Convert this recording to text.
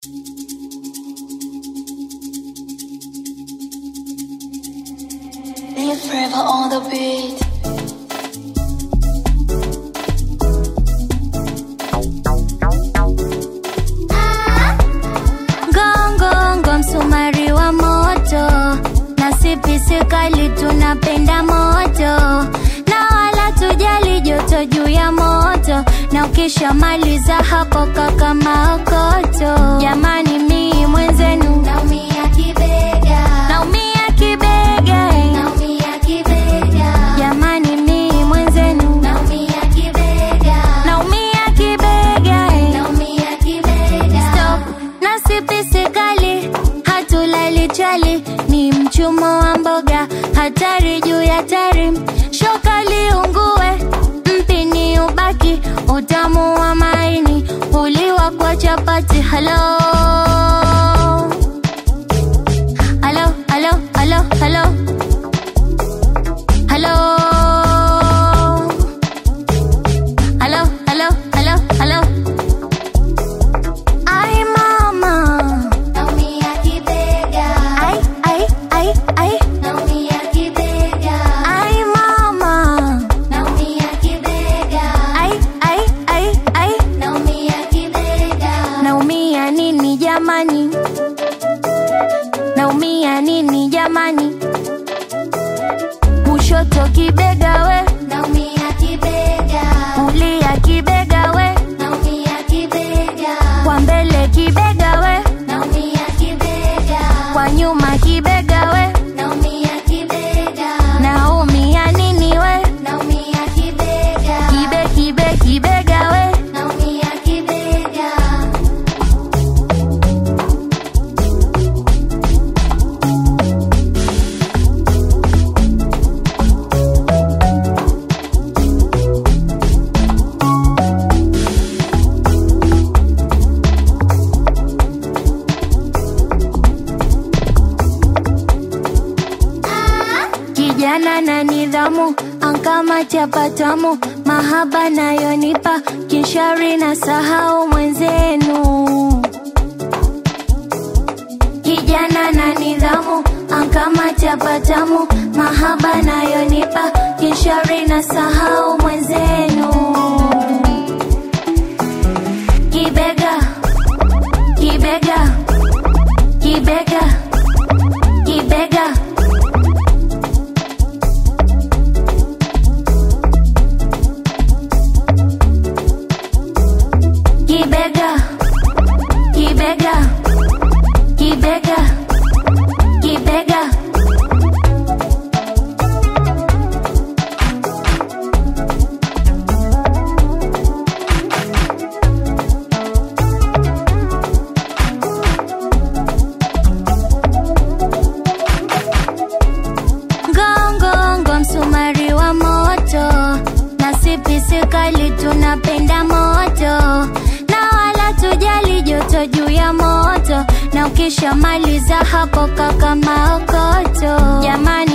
Live forever on the beat. Gongo msumari wa moto, na sipisi kali tunapenda moto, na wala tujali joto juu ya moto, na ukishamaliza hapo kaka maokoto. Jamani mimi mwenzenu naumia kibega, naumia kibega, naumia kibega. Jamani mimi mwenzenu naumia kibega, naumia kibega, naumia kibega. Stop, na sipisi kali hatulali chali, ni mchumo wa mboga hatari juu ya hatari. Shoka liungue mpini ubaki, utamu wa maini uliwa kwa chapati. Hello hello hello hello hello hello hello hello hello hello. Ai mama naumia kibega, ai naumia kibega. Ai mama naumia kibega, ai naumia kibega. Naumia nini jamani, naumia nini jamani? Kushoto kibega we, naumia kibega. Kulia kibega we, naumia kibega. Kwa mbele kibega we, naumia kibega. Kwa nyuma kibega we, naumia kibega. Naumia nini we, naumia kibega. Kibega we, naumia kibega. Kijana na nidhamu, ankama chapatamu, mahaba nayonipa, kishari na sahau mwenzenu. Kijana na nidhamu, ankama chapatamu, mahaba nayonipa, kishari na sahau mwenzenu. Kibega, kibega, kibega, kibega. Kibega, kibega, kibega, kibega. Gongo msumari wa moto, na sipisi kali tunapenda moto, na wala tujali joto juu ya moto, na ukishamaliza hapo kaka maokoto. Jamani